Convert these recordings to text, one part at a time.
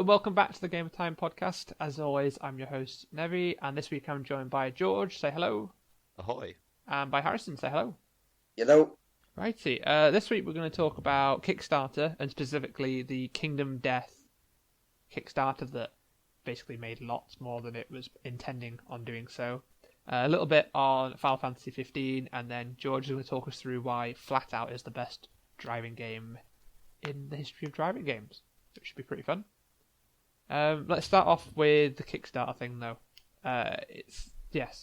and welcome back to the GamerTime podcast. As always, I'm your host, Nevi, and this week I'm joined by George, say hello. Ahoy. And by Harrison, say hello. Hello. Righty, this week we're going to talk about Kickstarter, and specifically the Kingdom Death Kickstarter that basically made lots more than it was intending on doing so. A little bit on Final Fantasy 15, and then George is going to talk us through why FlatOut is the best driving game in the history of driving games. It should be pretty fun. Let's start off with the Kickstarter thing, though.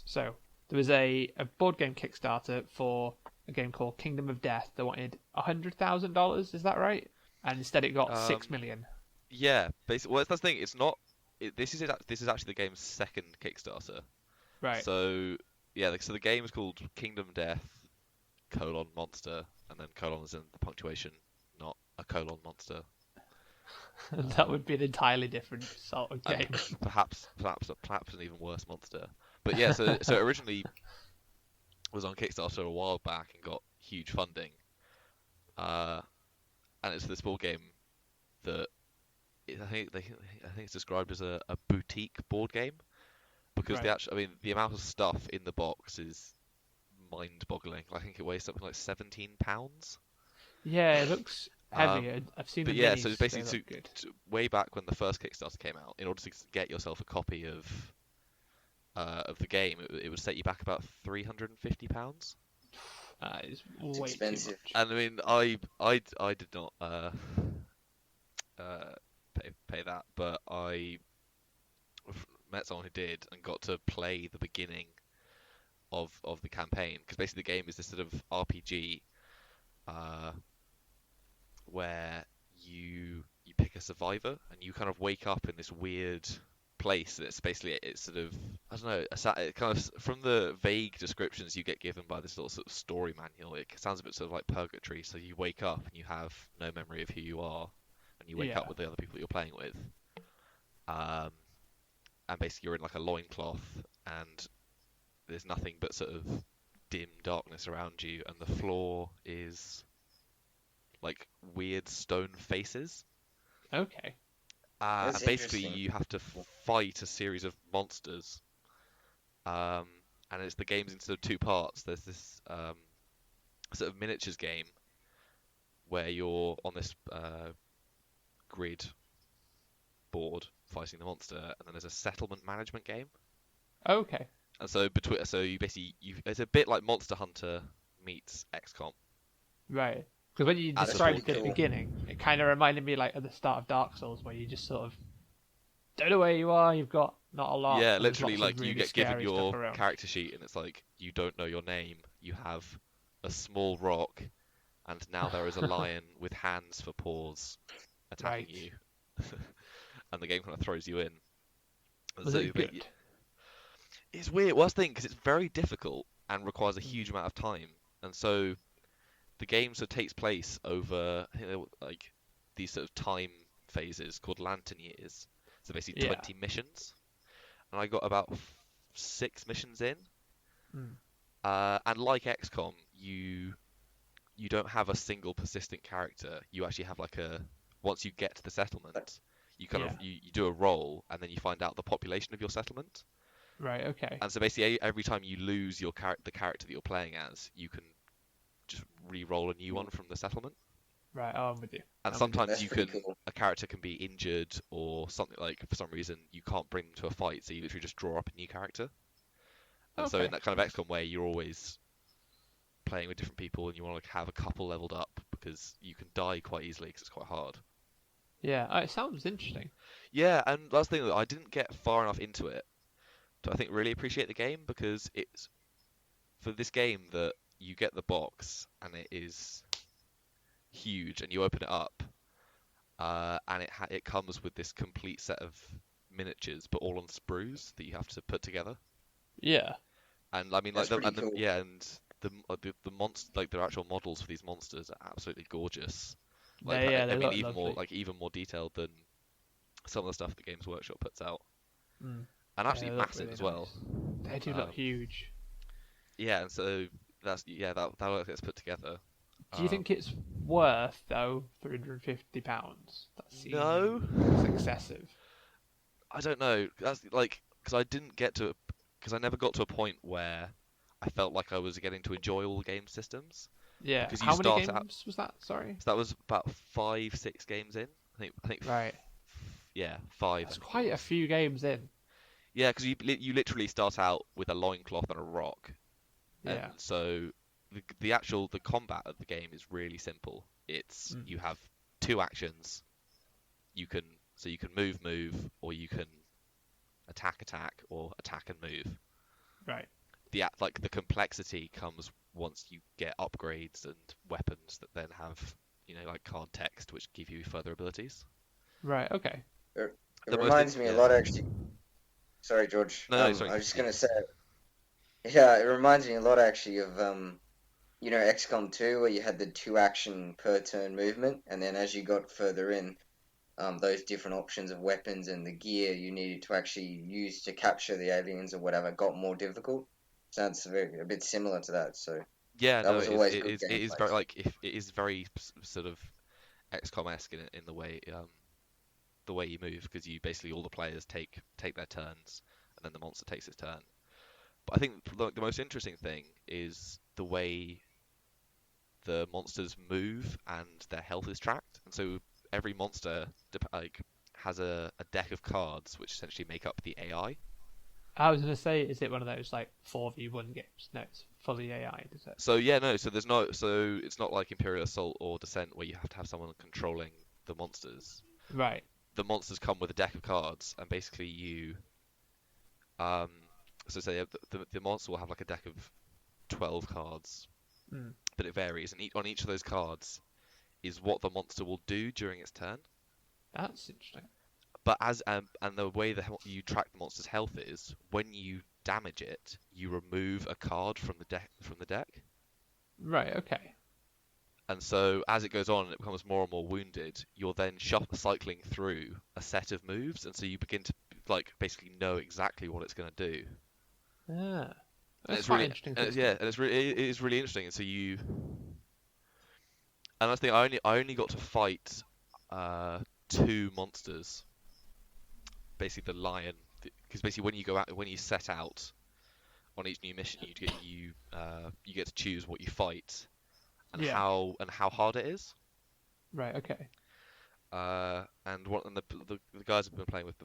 So there was a board game Kickstarter for a game called Kingdom of Death. They wanted $100,000, is that right? And instead it got 6 million. Yeah, basically. Well, that's the thing. It's not. This is actually the game's second Kickstarter. Right. So yeah, so the game is called Kingdom Death: Monster, and then colon is in the punctuation, not a colon monster. That would be an entirely different sort of game. Perhaps an even worse monster. But yeah, so originally was on Kickstarter a while back and got huge funding. And it's this board game that I think it's described as a boutique board game because the amount of stuff in the box is mind-boggling. I think it weighs something like 17 pounds. Yeah, it looks heavy. I've seen the minis, so basically good. Way back when the first Kickstarter came out, in order to get yourself a copy of the game, it would set you back about £350. It's way expensive. too much. And I mean, I did not pay that, but I met someone who did and got to play the beginning of the campaign, because basically the game is this sort of RPG where you pick a survivor and you kind of wake up in this weird place. It's basically, it's sort of, I don't know, it kind of, from the vague descriptions you get given by this little sort of story manual, it sounds a bit sort of like purgatory. So you wake up and you have no memory of who you are, and you wake up with the other people that you're playing with, and basically you're in like a loincloth and there's nothing but sort of dim darkness around you, and the floor is like weird stone faces. Okay. And basically you have to fight a series of monsters. And the game's in sort of two parts. There's this sort of miniatures game where you're on this grid board fighting the monster, and then there's a settlement management game. Okay. And so it's a bit like Monster Hunter meets XCOM. Right. Because when you described it at the beginning, it kind of reminded me like at the start of Dark Souls, where you just sort of don't know where you are. You've got not a lot. Yeah, literally, like really you get given your character sheet, and it's like you don't know your name. You have a small rock, and now there is a lion with hands for paws attacking you, and the game kind of throws you in. Was it good? It's weird. Well, that's the thing, because it's very difficult and requires a huge amount of time, and so the game sort of takes place over, I think, like these sort of time phases called lantern years. So basically 20 missions, and I got about 6 missions in. And like XCOM, you don't have a single persistent character. You actually have like once you get to the settlement, you kind of you do a roll, and then you find out the population of your settlement. Right. Okay. And so basically every time you lose the character that you're playing as, you can just re-roll a new one from the settlement. Right, I'm with you. And sometimes a character can be injured or something, like for some reason you can't bring them to a fight, so you literally just draw up a new character. And so in that kind of XCOM way, you're always playing with different people, and you want to have a couple leveled up because you can die quite easily because it's quite hard. Yeah, it sounds interesting. Yeah, and that's the thing, that I didn't get far enough into it to, I think, really appreciate the game, because it's for this game that you get the box and it is huge, and you open it up, and it comes with this complete set of miniatures, but all on sprues that you have to put together. Yeah. And I mean, like the monster, like the actual models for these monsters are absolutely gorgeous. Like, they look lovely. even more detailed than some of the stuff that Games Workshop puts out. Mm. And actually massive really as well. They do look huge. Yeah, and so that gets put together. Do you think it's worth though £350? That No, seems excessive. I don't know. That's like because I never got to a point where I felt like I was getting to enjoy all the game systems Yeah. because you How many start out. games was that? Sorry. So that was about 5, 6 games in. I think Right. yeah, 5. I That's think it quite a was. few games in. Yeah, because you literally start out with a loincloth and a rock, and Yeah. so the combat of the game is really simple. It's Mm. you have two actions. You can move, or you can attack, or attack and move. Right. The complexity comes once you get upgrades and weapons that then have like card text which give you further abilities. Right. Okay. It The most reminds me a yeah. lot, actually. Sorry, George. No, sorry. I was just gonna say, yeah, it reminds me a lot, actually, of XCOM 2, where you had the 2 action per turn movement, and then as you got further in, those different options of weapons and the gear you needed to actually use to capture the aliens or whatever got more difficult. Sounds a bit similar to that. So Yeah, that no, was it is. always It good is. It is gameplay. very it is very sort of XCOM-esque in the way the way you move because you basically all the players take their turns and then the monster takes its turn. But I think the most interesting thing is the way the monsters move and their health is tracked. And so every monster has a deck of cards which essentially make up the AI. I was gonna say, is it one of those like 4v1 games? No, it's fully AI, is it? So yeah, no, so it's not like Imperial Assault or Descent where you have to have someone controlling the monsters. Right. The monsters come with a deck of cards, and basically um, so say the monster will have like a deck of 12 cards, Mm. but it varies, and on each of those cards is what the monster will do during its turn. That's interesting. But and the way that you track the monster's health is when you damage it, you remove a card from the deck. Right. Okay. And so as it goes on and it becomes more and more wounded, you're then cycling through a set of moves, and so you begin to basically know exactly what it's going to do. Yeah. And That's it's quite really interesting. and it is really interesting. And so and I think I only got to fight 2 monsters. Basically the lion, because basically when you set out on each new mission, you get to choose what you fight and Yeah. how hard it is. Right. Okay. And the guys I've been playing with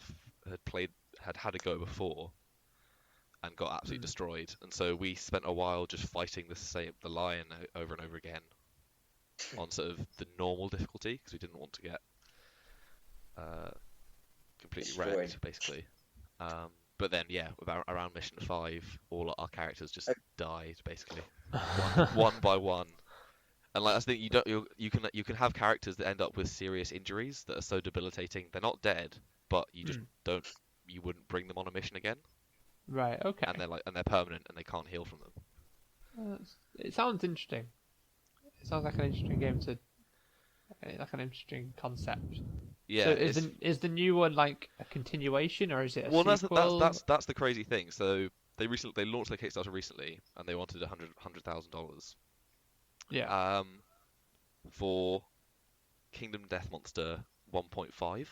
had a go before and got absolutely destroyed, and so we spent a while just fighting the lion over and over again on sort of the normal difficulty because we didn't want to get completely Destroyed. wrecked basically. But then yeah, around mission 5, all our characters just died basically, one by one. And I think you can have characters that end up with serious injuries that are so debilitating they're not dead, but you just you wouldn't bring them on a mission again. Right. Okay. And they're permanent and they can't heal from them. It sounds interesting. It sounds like an interesting game like an interesting concept. Yeah. So is the new one like a continuation or is it a sequel? That's the crazy thing. So they launched their Kickstarter recently and they wanted $100,000. Yeah. For Kingdom Death Monster 1.5.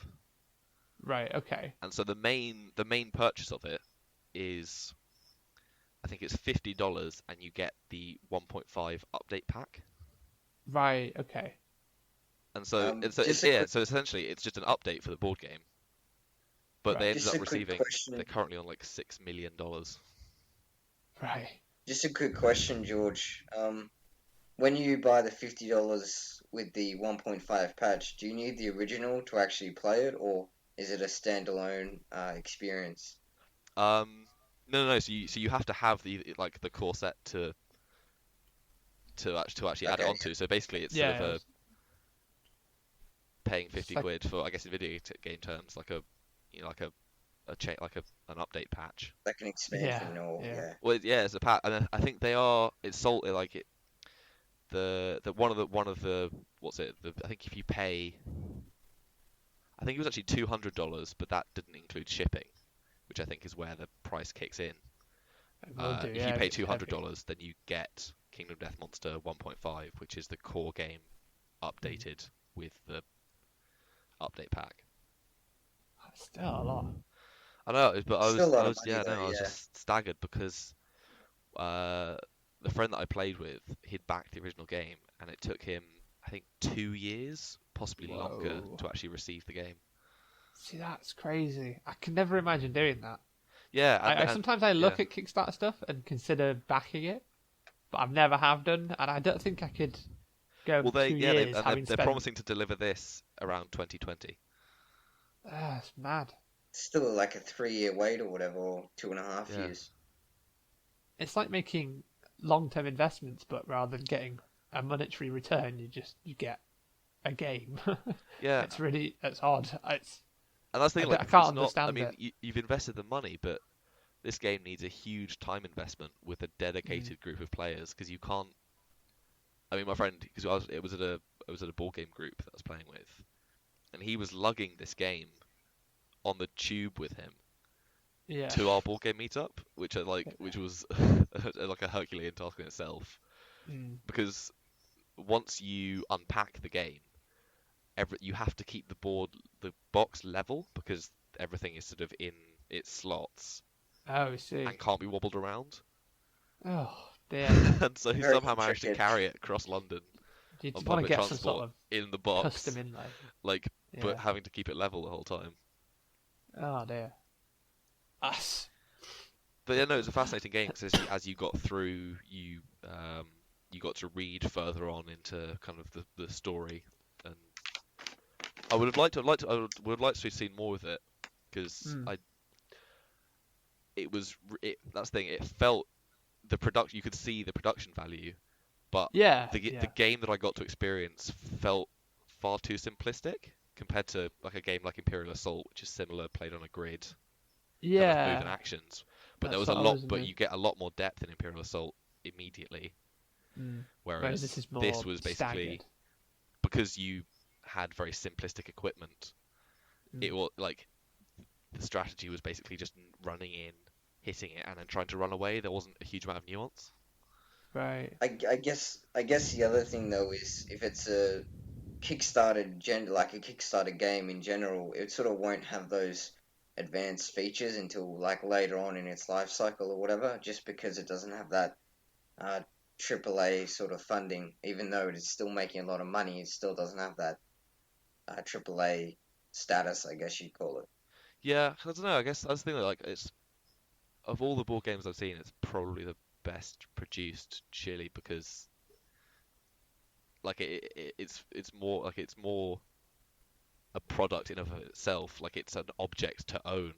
Right. Okay. And so the main purchase of it is, I think it's $50, and you get the 1.5 update pack. Right. Okay. And so so essentially it's just an update for the board game. But they ended up receiving. They're currently on like $6 million. Right. Just a quick question, George. When you buy the $50 with the 1.5 patch, do you need the original to actually play it, or is it a standalone experience? No. So you have to have the core set to actually add it onto. So basically, it's sort of paying 50 quid for, I guess in video game terms, like an update patch. Like an expansion, or yeah. Well, yeah, it's a patch, and I think it's sold like it. One of the what's it? I think if you pay, I think it was actually $200, but that didn't include shipping, which I think is where the price kicks in. If you pay $200, then you get Kingdom Death Monster 1.5, which is the core game updated with the update pack. That's still a lot. I know, but Still a lot I of was, money yeah, though. no, I was Yeah. just staggered because the friend that I played with, he'd backed the original game, and it took him, I think, 2 years, possibly longer, Whoa. to actually receive the game. See, that's crazy. I can never imagine doing that. Yeah, I and sometimes I yeah, look at Kickstarter stuff and consider backing it, but I've never have done, and I don't think I could go well, 2 years and having they're spent. promising to deliver this around 2020. It's mad. Still like a 3 year wait or whatever, or 2.5 Yeah, years. It's like making long-term investments, but rather than getting a monetary return, you get a game. yeah, It's odd. and that's the thing. I Like, can't it's not. I understand mean, it. you've invested the money, but this game needs a huge time investment with a dedicated group of players because you can't. I mean, my friend, because it was at a board game group that I was playing with, and he was lugging this game on the tube with him Yeah. to our board game meetup, which was like a Herculean task in itself. Mm. Because once you unpack the game, you have to keep the box level because everything is sort of in its slots Oh, I see. and can't be wobbled around. Oh, dear. And so he Very somehow managed to intricate. carry it across London You on want to public get some sort transport of in the box, custom inlay. like, Yeah. but having to keep it level the whole time. Oh, dear. Us. But yeah, no, it's a fascinating game because as you got through, you got to read further on into kind of the story, and I would have would have liked to have seen more of it because that's the thing. It felt you could see the production value, but Yeah. the game that I got to experience felt far too simplistic compared to like a game like Imperial Assault, which is similar, played on a grid, kind of moving Yeah. actions. But there That's was a what I lot, was but you get a lot more depth in Imperial Assault immediately. Whereas this is more this was basically staggered. because you had very simplistic equipment. It was like the strategy was basically just running in, hitting it, and then trying to run away. There wasn't a huge amount of nuance. Right. I guess the other thing though is if it's a like a Kickstarter game in general, it sort of won't have those advanced features until like later on in its life cycle or whatever, just because it doesn't have that AAA sort of funding. Even though it is still making a lot of money, it still doesn't have that AAA status, I guess you'd call it. Yeah, I don't know. I guess I was thinking like it's of all the board games I've seen, it's probably the best produced, surely because like it's more a product in of itself. Like it's an object to own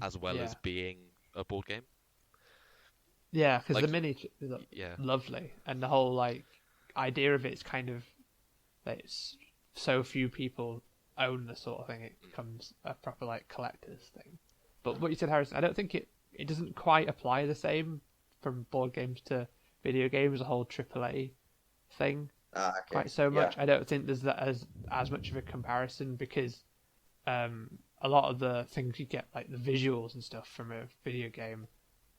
as well as being a board game. Yeah, because Like, the miniature is yeah, lovely, and the whole like idea of it's kind of that it's so few people own the sort of thing. It becomes a proper like collector's thing. But what you said, Harrison, I don't think it doesn't quite apply the same from board games to video games. The whole AAA thing Okay. quite so much. I don't think there's that as much of a comparison because a lot of the things you get, like the visuals and stuff from a video game,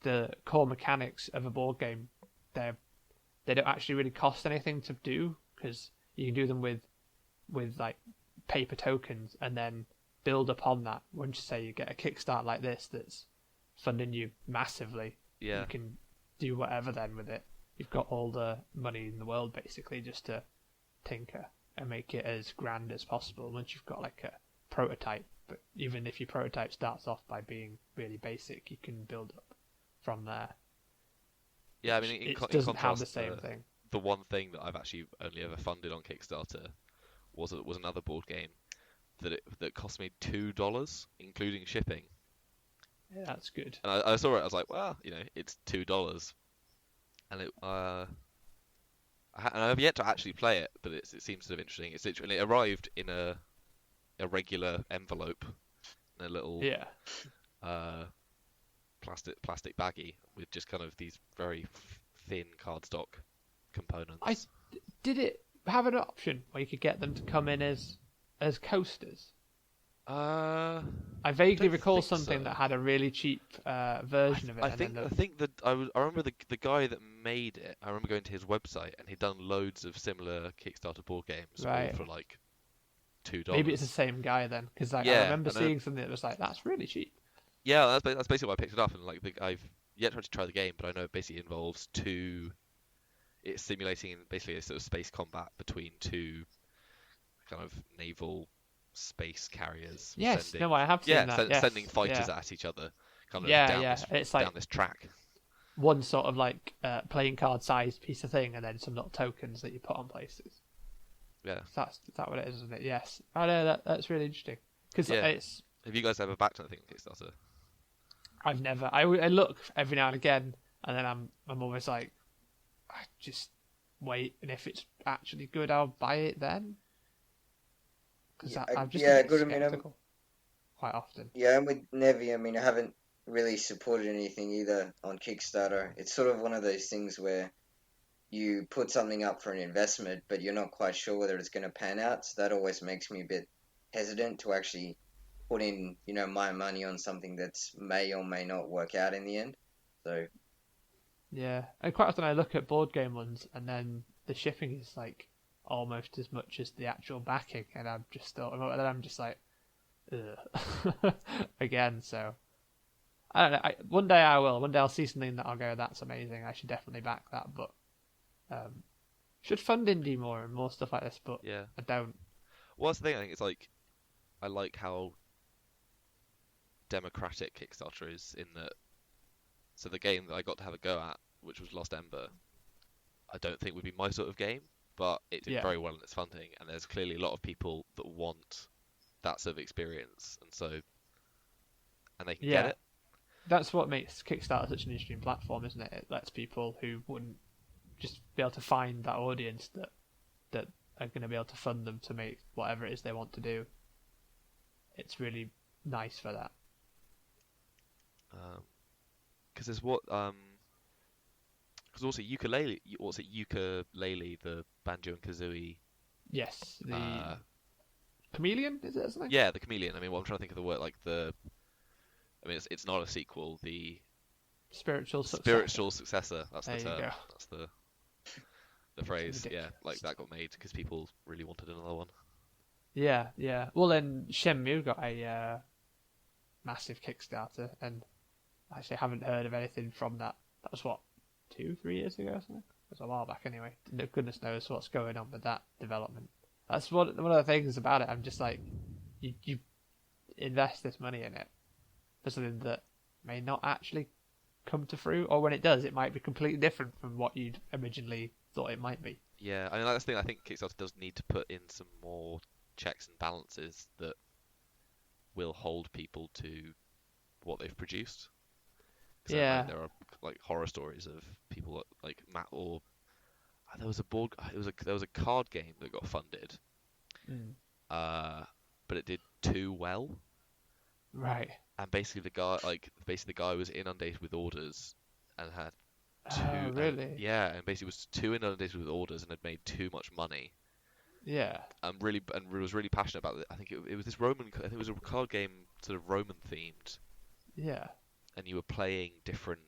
the core mechanics of a board game, they don't actually really cost anything to do because you can do them with like paper tokens and then build upon that. Once you say you get a Kickstart like this that's funding you massively, yeah. you can do whatever then with it. You've got all the money in the world basically just to tinker and make it as grand as possible once you've got like a prototype. But even if your prototype starts off by being really basic, you can build up from there. Yeah, I mean, It doesn't have the same thing. The one thing that I've actually only ever funded on Kickstarter was another board game that cost me $2, including shipping. Yeah, that's good. And I saw it, I was like, well, it's $2, and I've yet to actually play it, but it seems sort of interesting. It's literally, it arrived in a regular envelope, in a little plastic baggie with just kind of these very thin cardstock components. Did it have an option where you could get them to come in as coasters? I vaguely don't recall think something so. that had a really cheap version of it. I and think then I think that I remember the guy that made it. I remember going to his website and he'd done loads of similar Kickstarter board games, all Right. for like $2. Maybe it's the same guy then, because like, I Yeah, remember and seeing something that was like, that's really cheap. yeah, that's basically why I picked it up. And like I've yet tried to try the game, but I know it basically involves two. It's simulating basically a sort of space combat between two kind of naval space carriers Yes, sending no, I have seen that. Yes, sending fighters yeah, at each other, kind of yeah, yeah. It's like down this track. one sort of like playing card sized piece of thing, and then some little tokens that you put on places. Yeah. Is that what it is, isn't it? Yes. I know that's really interesting because Yeah. it's. Have you guys ever backed anything on Kickstarter? I've never. I look every now and again, and then I'm always like, I just wait, and if it's actually good, I'll buy it then. Because I'm just a bit good. I mean, skeptical quite often. yeah, and with Nevi, I mean, I haven't really supported anything either on Kickstarter. It's sort of one of those things where you put something up for an investment, but you're not quite sure whether it's going to pan out. So that always makes me a bit hesitant to actually put in, my money on something that's may or may not work out in the end. So Yeah, and quite often I look at board game ones, and then the shipping is like almost as much as the actual backing, and I'm just like, ugh. Again. So I don't know. One day I will. One day I'll see something that I'll go, that's amazing. I should definitely back that. But should fund indie more and more stuff like this. But Yeah. I don't. Well, that's the thing. I think it's like I like how democratic Kickstarter is in that. So the game that I got to have a go at, which was Lost Ember, I don't think would be my sort of game, but it did very well in its funding, and there's clearly a lot of people that want that sort of experience, and they can get it. That's what makes Kickstarter such an interesting platform, isn't it? It lets people who wouldn't just be able to find that audience that are going to be able to fund them to make whatever it is they want to do. It's really nice for that. Because there's because also ukulele, the banjo and kazooie. Yes, the chameleon, is it something? Yeah, the chameleon. I mean, what I'm trying to think of the word, it's not a sequel. The spiritual successor. That's there the term. You go. That's the phrase. Yeah, Ridiculous. like that got made because people really wanted another one. Yeah, yeah. Well, then Shenmue got a massive Kickstarter, and actually haven't heard of anything from that. That was what, 2-3 years ago or something? It was a while back anyway. Goodness knows what's going on with that development. That's one of the things about it. I'm just like, you invest this money in it for something that may not actually come to fruit, or when it does, it might be completely different from what you'd originally thought it might be. Yeah, I mean, that's the thing. I think Kickstarter does need to put in some more checks and balances that will hold people to what they've produced. Yeah. There are like horror stories of people like Matt or there was a card game that got funded, but it did too well. Right. And basically the guy was inundated with orders and had Oh, really? and basically was too inundated with orders and had made too much money. Yeah. And was really passionate about it. I think it was this Roman. I think it was a card game sort of Roman themed. Yeah. And you were playing different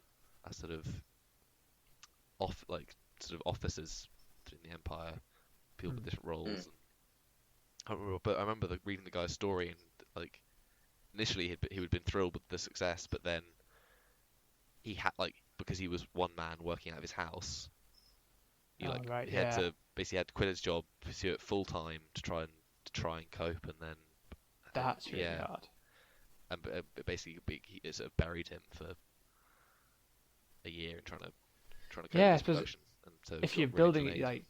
sort of officers in the Empire, people with different roles. And I remember reading the guy's story, and like initially he had been thrilled with the success, but then he had because he was one man working out of his house. He had to quit his job, pursue it full time to try and cope, and then that's really hard. And basically it sort of buried him for a year in trying to cope with this production. And so if you're building it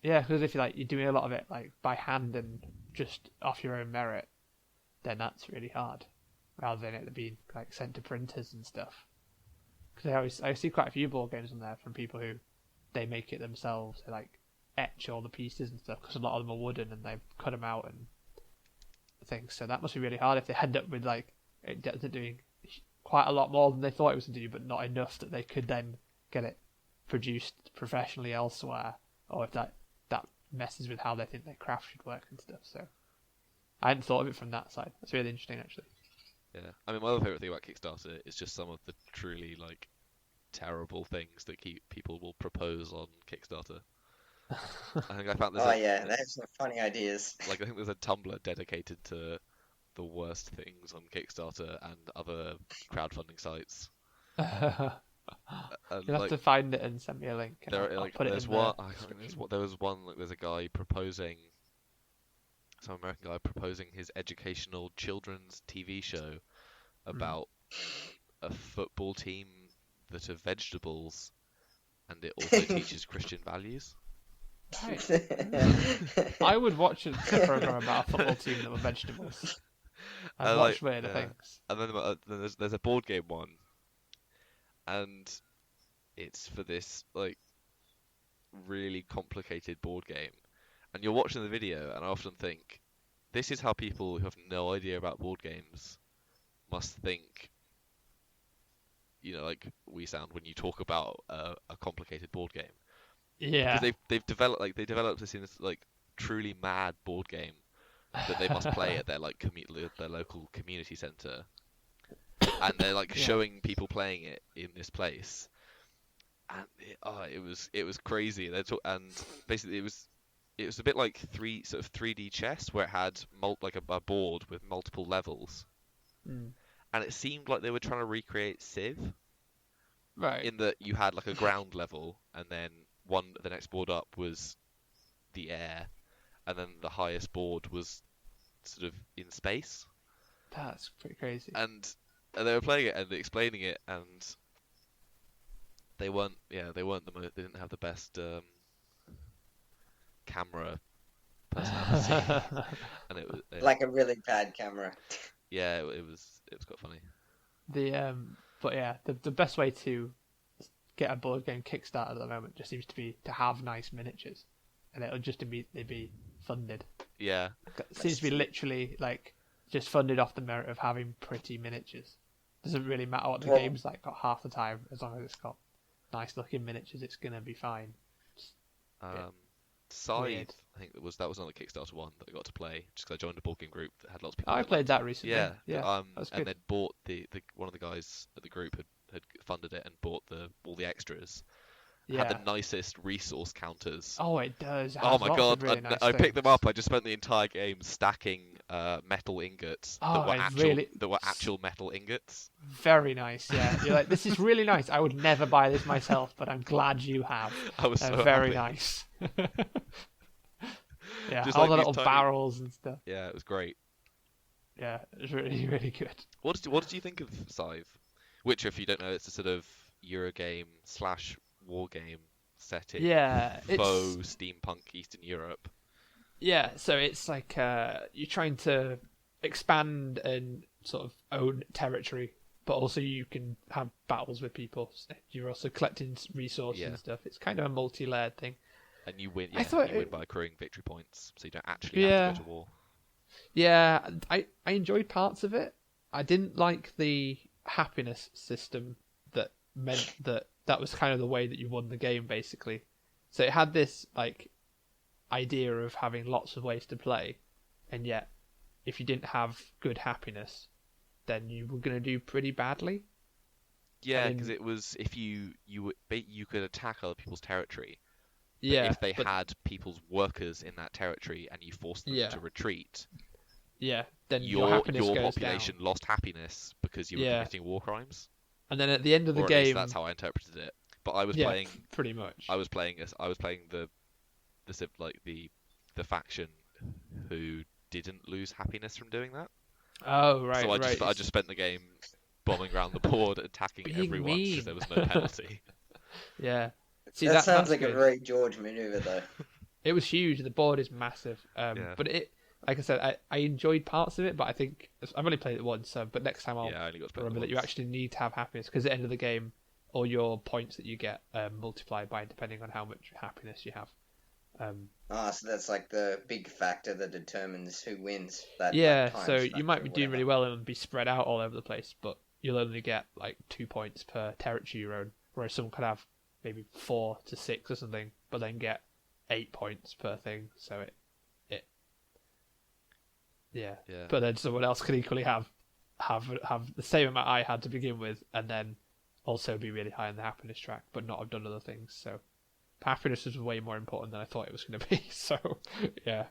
because if you're doing a lot of it by hand and just off your own merit, then that's really hard, rather than it being sent to printers and stuff. Because I see quite a few board games on there from people who they make it themselves. They etch all the pieces and stuff because a lot of them are wooden and they've cut them out and things. So that must be really hard if they end up with it doing quite a lot more than they thought it was going to do, but not enough that they could then get it produced professionally elsewhere, or if that messes with how they think their craft should work and stuff. So I hadn't thought of it from that side. That's really interesting, actually. Yeah, I mean, my other favorite thing about Kickstarter is just some of the truly like terrible things that people will propose on Kickstarter. I think I found there's they have some funny ideas. like I think there's a Tumblr dedicated to the worst things on Kickstarter and other crowdfunding sites. You'll have to find it and send me a link. And I'll put it in there was one like there's a guy proposing, some American guy proposing his educational children's TV show about a football team that are vegetables, and it also teaches Christian values. Right. I would watch a program about a football team that were vegetables. I'd watch weirder things. And then there's a board game one, and it's for this like really complicated board game. And you're watching the video, and I often think, this is how people who have no idea about board games must think. You know, like we sound when you talk about a complicated board game. Yeah. Because they've developed this in this like truly mad board game that they must play at their like their local community center, and they're like showing people playing it in this place, and it was crazy. And basically it was a bit like 3D chess where it had a board with multiple levels, and it seemed like they were trying to recreate Civ, right? In that you had like a ground level, and then the next board up was the air, and then the highest board was sort of in space. That's pretty crazy. And they were playing it and explaining it, and they didn't have the best camera personality, and it was like a really bad camera. Yeah, it was quite funny. The best way to get a board game Kickstarter at the moment just seems to be to have nice miniatures, and it'll just immediately be funded. Yeah, it seems to be literally like just funded off the merit of having pretty miniatures. Doesn't really matter what the game's like. Got half the time, as long as it's got nice looking miniatures, it's gonna be fine. Scythe, I think that was another Kickstarter one that I got to play just because I joined a board game group that had lots of people. I played that recently. Yeah. That was good. And then bought the one of the guys at the group had funded it and bought all the extras. Yeah. Had the nicest resource counters. Oh, it does. Oh my god! Really nice I picked them up. I just spent the entire game stacking metal ingots that were actual metal ingots. Very nice. Yeah, you're like, this is really nice. I would never buy this myself, but I'm glad you have. I was so very happy. Nice. Yeah, just all like the little tiny barrels and stuff. Yeah, it was great. Yeah, it was really, really good. What did you think of Scythe? Which, if you don't know, it's a sort of Eurogame / war game set in faux steampunk Eastern Europe. Yeah, so it's like you're trying to expand and sort of own territory, but also you can have battles with people. You're also collecting resources and stuff. It's kind of a multi-layered thing. And you win. Yeah, you win by accruing victory points, so you don't actually have to go to war. Yeah, I enjoyed parts of it. I didn't like the happiness system that meant that was kind of the way that you won the game, basically. So it had this like idea of having lots of ways to play, and yet if you didn't have good happiness, then you were going to do pretty badly. Yeah, because it was if you could attack other people's territory. But if they had people's workers in that territory and you forced them to retreat, then your happiness goes population down. Lost happiness because you were committing war crimes. And then at the end of the or at game, least that's how I interpreted it. But I was playing pretty much. I was playing the faction who didn't lose happiness from doing that. Oh right, so I just spent the game bombing around the board, attacking everyone because there was no penalty. Yeah. See, that sounds like good. A very George maneuver, though. It was huge. The board is massive. But it, like I said, I enjoyed parts of it, but I think I've only played it once. But next time I'll remember that you actually need to have happiness, because at the end of the game, all your points that you get multiply by depending on how much happiness you have. So that's like the big factor that determines who wins. So you might be doing really well and be spread out all over the place, but you'll only get like 2 points per territory you own, whereas someone could have maybe 4 to 6 or something, but then get 8 points per thing. So Yeah. Yeah. But then someone else could equally have the same amount I had to begin with, and then also be really high on the happiness track, but not have done other things. So happiness was way more important than I thought it was going to be. So yeah.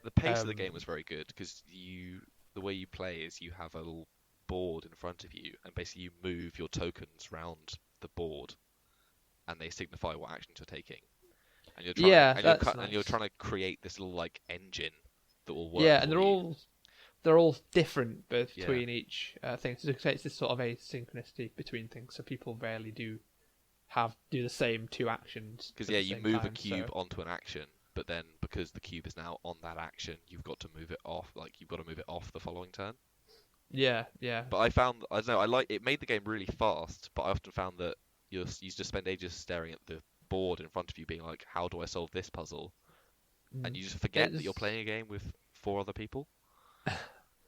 The pace of the game was very good because the way you play is you have a little board in front of you, and basically you move your tokens round the board, and they signify what actions you're taking. And you're trying and you're trying to create this little like engine that will work. Yeah, and they're all different between each thing. So it's this sort of asynchronicity between things. So people rarely do the same two actions. Because you move a cube onto an action, but then because the cube is now on that action, you've got to move it off. Like you've got to move it off the following turn. Yeah. But I found it made the game really fast, but I often found that you just spend ages staring at the board in front of you, being like, "How do I solve this puzzle?" And you just forget that you're playing a game with 4 other people.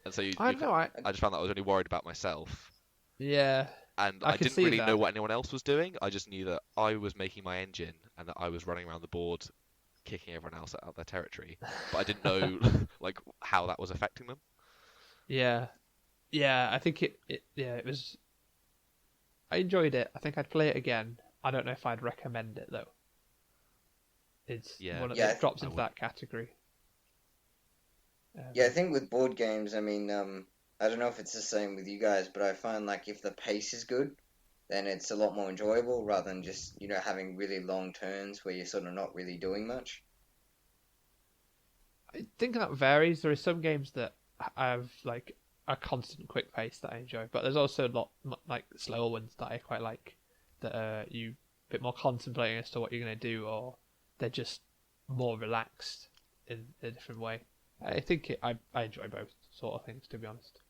And so I just found that I was only worried about myself. Yeah. And I didn't really know what anyone else was doing. I just knew that I was making my engine and that I was running around the board, kicking everyone else out of their territory. But I didn't know like how that was affecting them. Yeah. Yeah, I think it was. I enjoyed it. I think I'd play it again. I don't know if I'd recommend it though. It drops into that category. I think with board games, I mean, I don't know if it's the same with you guys, but I find like if the pace is good, then it's a lot more enjoyable rather than just having really long turns where you're sort of not really doing much. I think that varies. There are some games that have like a constant quick pace that I enjoy, but there's also a lot like slower ones that I quite like that you a bit more contemplating as to what you're going to do, or they're just more relaxed in a different way. I think I enjoy both sort of things, to be honest.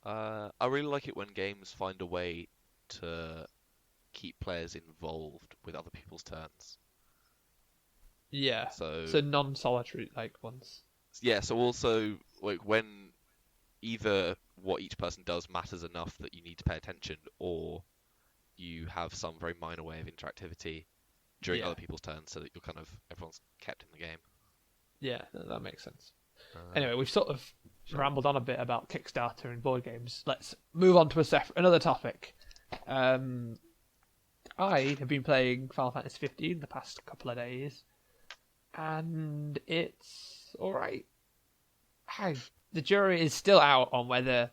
I really like it when games find a way to keep players involved with other people's turns. Yeah. So non-solitary like ones. Yeah. So also like when either what each person does matters enough that you need to pay attention, or you have some very minor way of interactivity during other people's turns, so that everyone's kept in the game. Yeah, that makes sense. Anyway, we've sort of rambled on a bit about Kickstarter and board games. Let's move on to another topic. I have been playing Final Fantasy 15 the past couple of days, and it's alright. The jury is still out on whether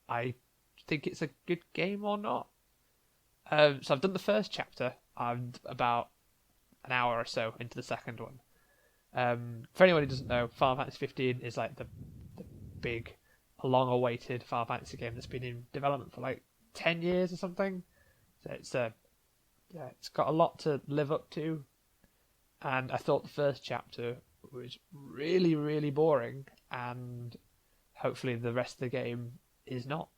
I think it's a good game or not. So I've done the first chapter. I'm about an hour or so into the second one. For anyone who doesn't know, Final Fantasy 15 is like the big, long-awaited Final Fantasy game that's been in development for like 10 years or something. So it's got a lot to live up to. And I thought the first chapter was really, really boring, and hopefully the rest of the game is not.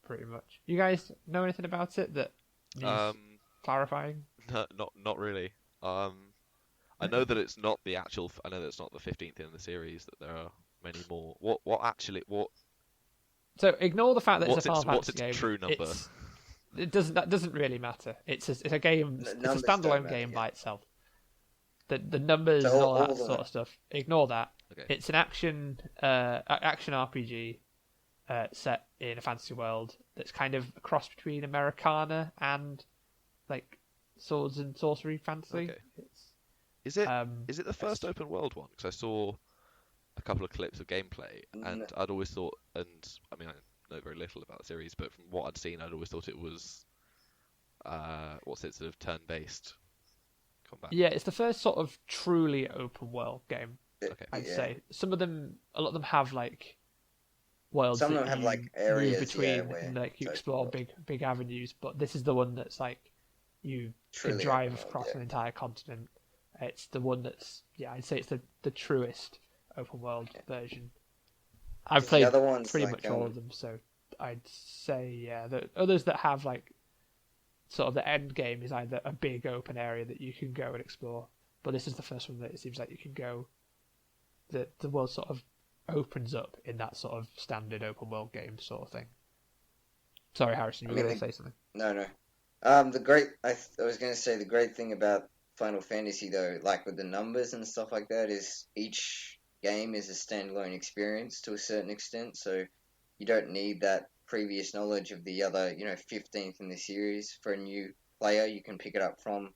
Pretty much. You guys know anything about it that needs clarifying? No, not really. I know that it's not the actual. I know that it's not the 15th in the series. That there are many more. What? So ignore the fact that it's a Final Fantasy what's its game. True number? That doesn't really matter. It's a game. It's a standalone game by itself. The numbers and all that sort of stuff. Ignore that. Okay. It's an action RPG set in a fantasy world that's kind of a cross between Americana and like swords and sorcery fantasy. Okay. Is it the first open world one? Because I saw a couple of clips of gameplay, and I'd always thought, and I mean I know very little about the series, but from what I'd seen, I'd always thought it was sort of turn-based combat. Yeah, it's the first sort of truly open world game. Okay. I'd say a lot of them have like worlds. Some of them have like areas move between, where and like you explore big avenues. But this is the one that's like you can drive across an entire continent. It's the one that's I'd say it's the truest open world version. I've played pretty much all of them, so I'd say the others that have like sort of the end game is either a big open area that you can go and explore, but this is the first one that it seems like you can go. The world sort of opens up in that sort of standard open world game sort of thing. Sorry, Harrison, you were going to say something. No. I was going to say the great thing about Final Fantasy though, like with the numbers and stuff like that, is each game is a standalone experience to a certain extent, so you don't need that previous knowledge of the other, 15th in the series for a new player. You can pick it up from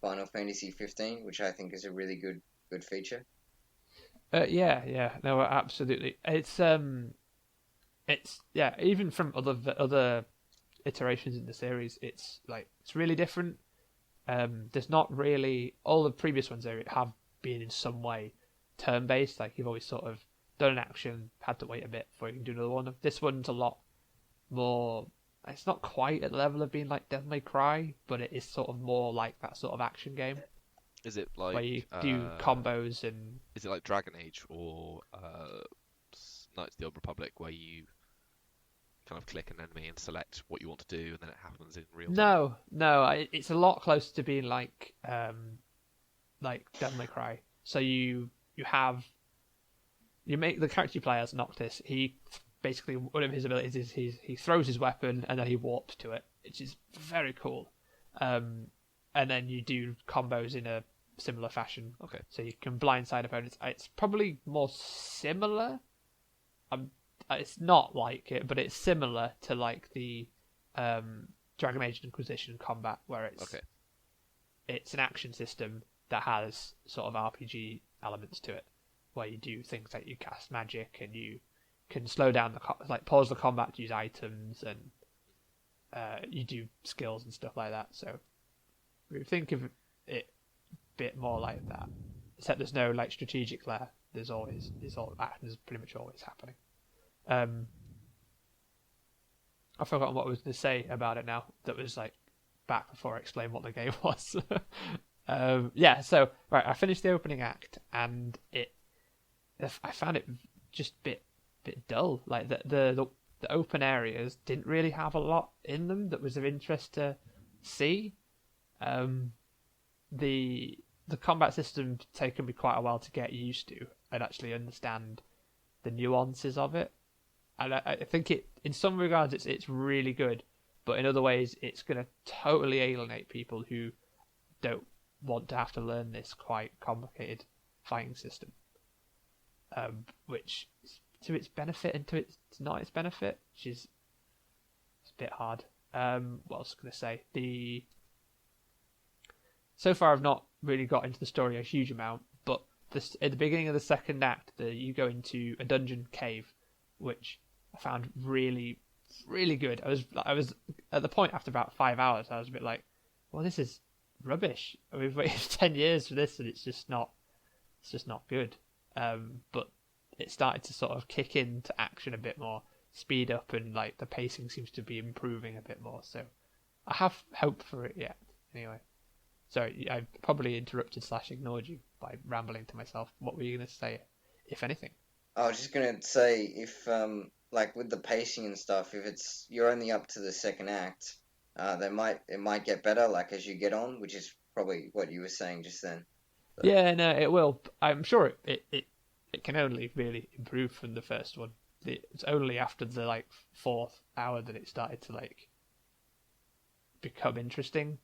Final Fantasy 15, which I think is a really good feature. Yeah, no, absolutely. It's yeah, even from other iterations in the series, it's really different. There's not really all the previous ones there have been in some way turn based. Like you've always sort of done an action, had to wait a bit before you can do another one. This one's a lot more. It's not quite at the level of being like Devil May Cry, but it is sort of more like that sort of action game. Is it like where you do combos and? Is it like Dragon Age or Knights of the Old Republic, where you kind of click an enemy and select what you want to do, and then it happens in real time? No, it's a lot closer to being like Devil May Cry. So you make the character you play as Noctis. He basically, one of his abilities is he throws his weapon and then he warps to it, which is very cool. And then you do combos in a similar fashion. Okay. So you can blindside opponents. It's probably more similar. It's not like it, but it's similar to like the Dragon Age Inquisition combat, where it's an action system that has sort of RPG elements to it, where you do things like you cast magic and you can slow down pause the combat to use items, and you do skills and stuff like that. So we think of it a bit more like that, except there's no like strategic layer. There's actions pretty much always happening. I've forgotten what I was going to say about it now. That was like back before I explained what the game was. Yeah, so right, I finished the opening act, and I found it just a bit dull. Like the open areas didn't really have a lot in them that was of interest to see. The combat system taken me quite a while to get used to and actually understand the nuances of it. And I think in some regards it's really good, but in other ways it's going to totally alienate people who don't want to have to learn this quite complicated fighting system, which is to its benefit and to its not its benefit, which is it's a bit hard. What else was I going to say? So far I've not really got into the story a huge amount, but at the beginning of the second act, you go into a dungeon cave, which I found really, really good. I was at the point after about 5 hours, I was a bit like, well, this is rubbish. We've waited 10 years for this, and it's just not good. But it started to sort of kick into action a bit more, speed up, and like the pacing seems to be improving a bit more. So I have hope for it yet. Anyway, sorry, I probably interrupted / ignored you by rambling to myself. What were you going to say, if anything? I was just gonna say, if like with the pacing and stuff, if you're only up to the second act, it might get better like as you get on, which is probably what you were saying just then. But... Yeah, no, it will. I'm sure it can only really improve from the first one. It's only after the like 4th hour that it started to like become interesting.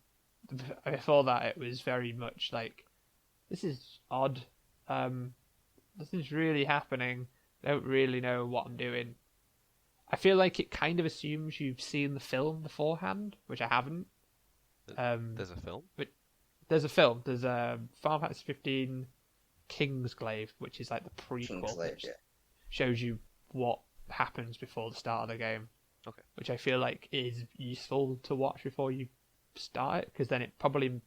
Before that, it was very much like, this is odd. Nothing's really happening. I don't really know what I'm doing. I feel like it kind of assumes you've seen the film beforehand, which I haven't. There's a film? But there's a film. There's a Final Fantasy 15 Kingsglaive, which is like the prequel, which shows you what happens before the start of the game. Okay. Which I feel like is useful to watch before you start it, because then it probably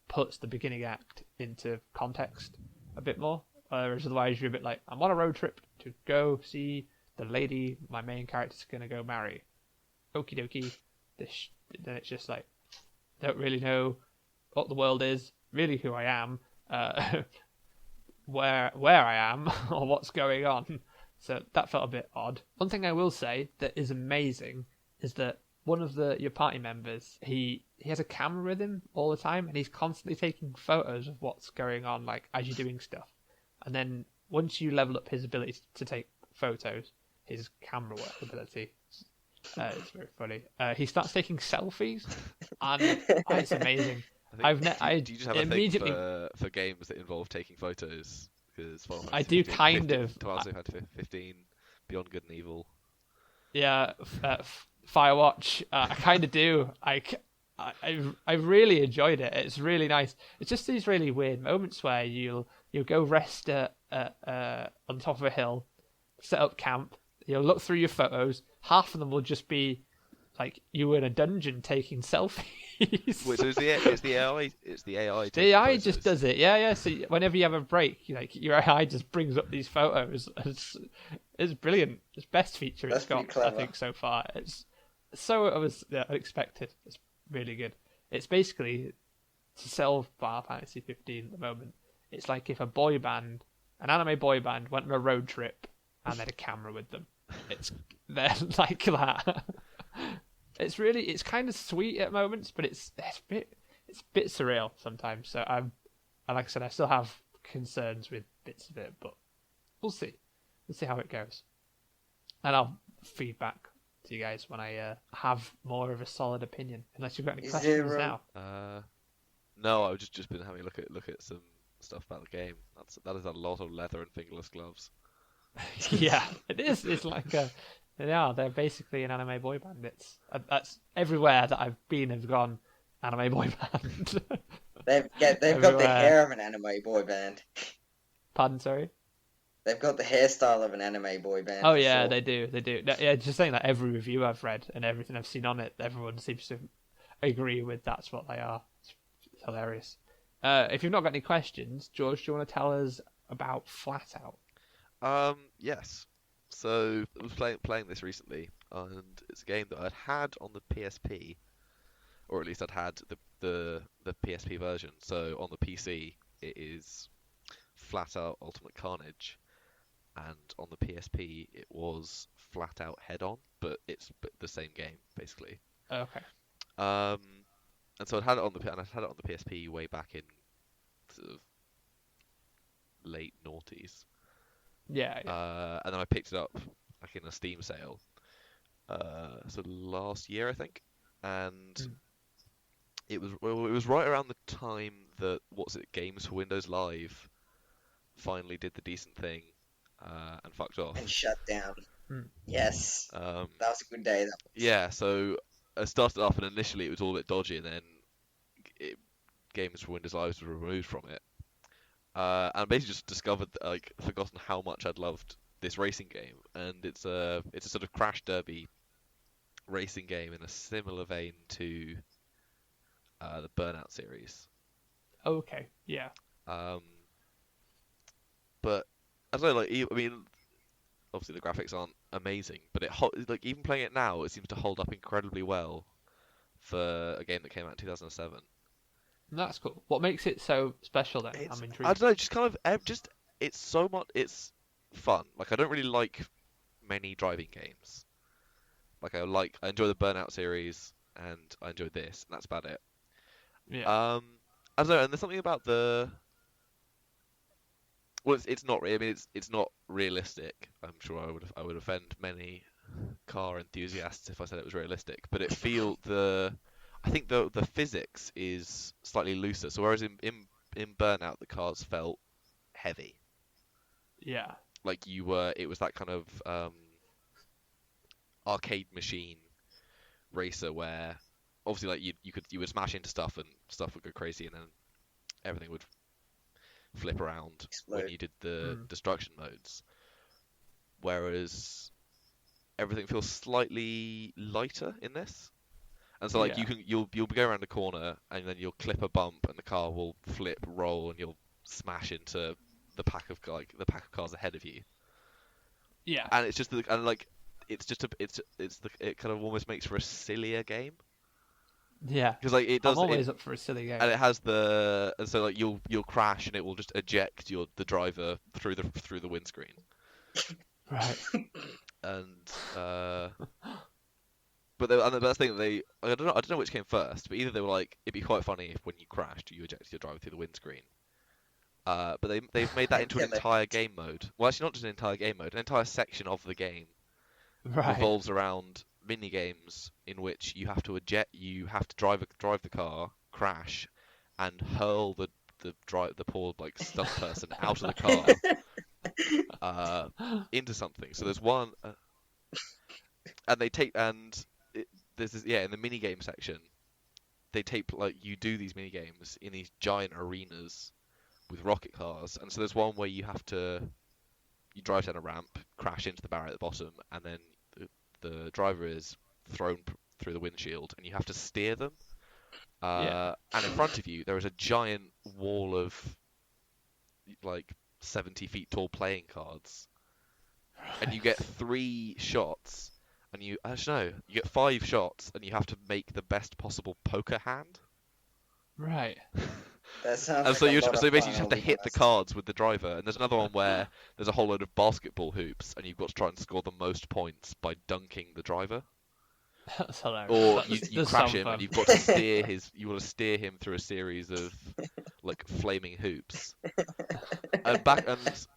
puts the beginning act into context a bit more. Whereas otherwise you're a bit like, I'm on a road trip to go see the lady my main character's going to go marry. Okie dokie. Then it's just like, don't really know what the world is, really who I am, where I am, or what's going on. So that felt a bit odd. One thing I will say that is amazing is that one of your party members, he has a camera with him all the time, and he's constantly taking photos of what's going on, like as you're doing stuff. And then once you level up his ability to take photos, his camera work ability, it's very funny. He starts taking selfies, and it's amazing. Do you just have a thing for games that involve taking photos? because Final I Fantasy do 15, kind 15 of. Twilight Fantasy 15, Beyond Good and Evil. Yeah, Firewatch. I kind of do. I really enjoyed it. It's really nice. It's just these really weird moments where you'll go rest on top of a hill, set up camp. You'll look through your photos. Half of them will just be like you in a dungeon taking selfies. Wait, so it's the AI. It's the AI. The taking AI photos. just does it. Yeah. So whenever you have a break, your AI just brings up these photos. It's brilliant. It's best feature That's it's got, pretty clever. I think, so far. It's so unexpected. It's really good. It's basically to sell Final Fantasy 15 at the moment. It's like if an anime boy band, went on a road trip and they had a camera with them. They're like that. It's kind of sweet at moments, but it's a bit surreal sometimes. So like I said, I still have concerns with bits of it, but we'll see. We'll see how it goes, and I'll feed back to you guys when I have more of a solid opinion. Unless you've got any questions now. No, I've just been having a look at some stuff about the game. That is a lot of leather and fingerless gloves. Yeah, it is. It's like they're basically an anime boy band. That's everywhere that I've been have gone anime boy band. They've got the hair of an anime boy band. Pardon, sorry. They've got the hairstyle of an anime boy band. Oh for yeah, sure. they do. Yeah, just saying that every review I've read and everything I've seen on it, everyone seems to agree with that's what they are. It's hilarious. If you've not got any questions, George, do you want to tell us about FlatOut? Yes. So I was playing this recently, and it's a game that I'd had on the PSP, or at least I'd had the PSP version. So on the PC, it is FlatOut Ultimate Carnage, and on the PSP, it was FlatOut Head On, but it's the same game basically. Okay. And so I'd had it on the PSP way back in sort of late noughties. Yeah. And then I picked it up like in a Steam sale, so last year I think, and it was right around the time that Games for Windows Live finally did the decent thing, and fucked off. And shut down. Mm. Yes. That was a good day. That was. Yeah, so I started off, and initially it was all a bit dodgy, and then Games for Windows Live was removed from it. And I basically just discovered that, forgotten how much I'd loved this racing game, and it's a sort of Crash Derby racing game in a similar vein to the Burnout series. Okay. Yeah. But I don't know, I mean, obviously the graphics aren't amazing, but even playing it now, it seems to hold up incredibly well for a game that came out in 2007. That's cool. What makes it so special then? I'm intrigued. I don't know, just kind of it's so much. It's fun. Like, I don't really like many driving games. I enjoy the Burnout series, and I enjoy this, and that's about it. Yeah. I don't know, and there's something about it's not. I mean, it's not realistic. I'm sure I would offend many car enthusiasts if I said it was realistic, but I think the physics is slightly looser. So whereas in Burnout the cars felt heavy. Yeah. Like it was that kind of arcade machine racer where obviously like you would smash into stuff and stuff would go crazy, and then everything would flip around Explode. when you did the destruction modes. Whereas everything feels slightly lighter in this. And so you'll be going around a corner and then you'll clip a bump and the car will flip, roll, and you'll smash into the pack of cars ahead of you. Yeah. And it's just it kind of almost makes for a sillier game. Yeah. Because it does. I'm always up for a silly game. And it has and so you'll crash and it will just eject the driver through the windscreen. Right. And but that's the thing. I don't know which came first, but either they were like, it'd be quite funny if when you crashed you ejected your driver through the windscreen. But they've made that into an entire game mode. Well, actually, not just an entire game mode. An entire section of the game revolves around mini games in which you have to drive the car, crash, and hurl the the poor like stunt person out of the car into something. So there's one, and they take there's this, in the mini game section, they tape like you do these mini games in these giant arenas with rocket cars, and so there's one where you drive down a ramp, crash into the barrier at the bottom, and then the driver is thrown through the windshield, and you have to steer them. And in front of you, there is a giant wall of like 70 feet tall playing cards, and you get 3 shots, and you get 5 shots, and you have to make the best possible poker hand. Right. That sounds And like so a you lot just of basically fun, have to I'll be hit the honest. cards with the driver, and there's another one where there's a whole load of basketball hoops, and you've got to try and score the most points by dunking the driver. That's hilarious. Or That you does crash sound him, fun. and you've got to steer him through a series of like flaming hoops. And back on the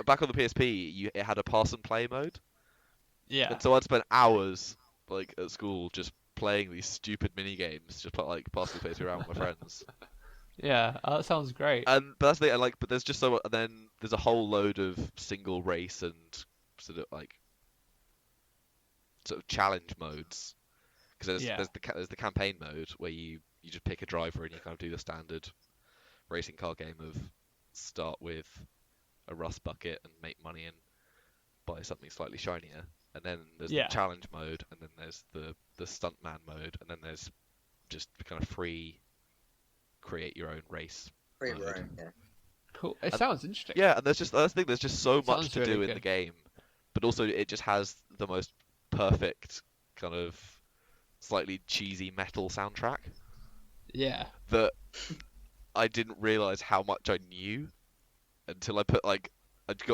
PSP, it had a pass and play mode, Yeah. and so I'd spend hours like at school just playing these stupid mini games, just like passing the PSP around with my friends. Yeah. That sounds great. But that's the thing, but there's just so much, and then there's a whole load of single race and sort of challenge modes, because there's the campaign mode where you just pick a driver and you kind of do the standard racing car game of start with a rust bucket and make money and buy something slightly shinier, and then there's the challenge mode, and then there's the stuntman mode, and then there's just kind of free create your own race Free mode. roam, yeah. Cool. It sounds interesting. Yeah, and that's the thing. There's just so much Sounds to really do in good. the game, but also it just has the most perfect kind of slightly cheesy metal soundtrack Yeah. that I didn't realize how much I knew until I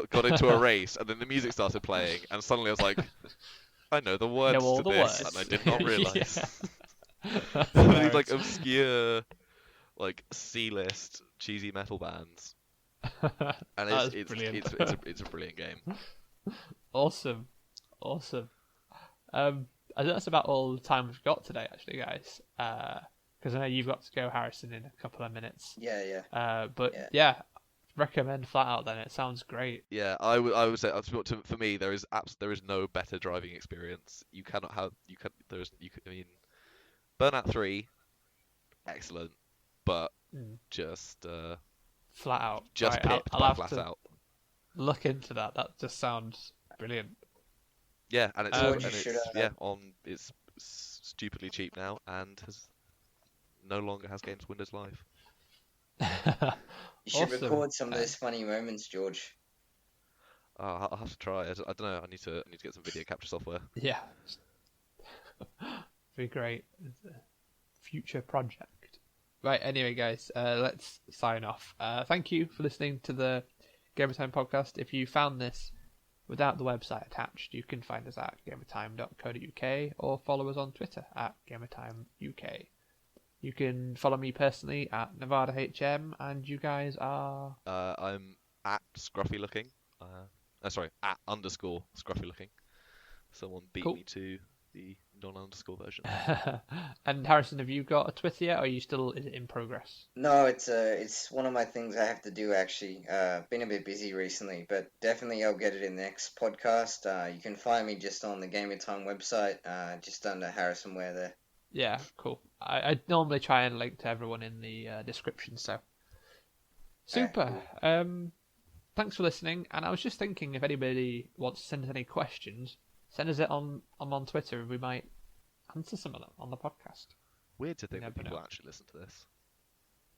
got into a race, and then the music started playing, and suddenly I was like, I know the words Know all to the this, words. and I did not realize. Yeah. These like obscure, like C-list cheesy metal bands, and it's brilliant. it's a brilliant game. Awesome. I think that's about all the time we've got today, actually, guys. Because I know you've got to go, Harrison, in a couple of minutes. Yeah. But yeah, recommend FlatOut. Then it sounds great. Yeah, I would say for me there is no better driving experience. I mean, Burnout 3, excellent, but just FlatOut. just Right, pipped I'll by have to FlatOut. look into that. That just sounds brilliant. Yeah, and it's stupidly cheap now, and no longer has Games Windows Live. You should Awesome. record some of those funny moments, George. I'll have to try. I don't know. I need to get some video capture software. Yeah. Be great. It's a future project. Right, anyway, guys, let's sign off. Thank you for listening to the GamerTime podcast. If you found this without the website attached, you can find us at gamertime.co.uk or follow us on Twitter at GamerTimeUK. You can follow me personally at NevadaHM, and you guys are... I'm at Scruffy Looking. At _ Scruffy Looking. Someone beat me to the non-underscore version. And Harrison, have you got a Twitter yet, or is it in progress? No, it's one of my things I have to do, actually. Been a bit busy recently, but definitely I'll get it in the next podcast. You can find me just on the GamerTime website, just under Harrison Ware there. Yeah, cool. I normally try and link to everyone in the description, so... Super. Thanks for listening, and I was just thinking if anybody wants to send us any questions, send us it on Twitter, and we might answer some of them on the podcast. Weird to think that Never people know. actually listen to this.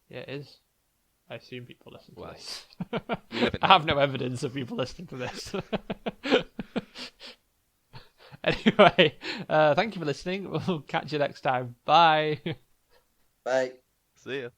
Yeah, it is. I assume people listen to Well, this. we live in I have no evidence of people listening to this. Anyway, thank you for listening. We'll catch you next time. Bye. Bye. See ya.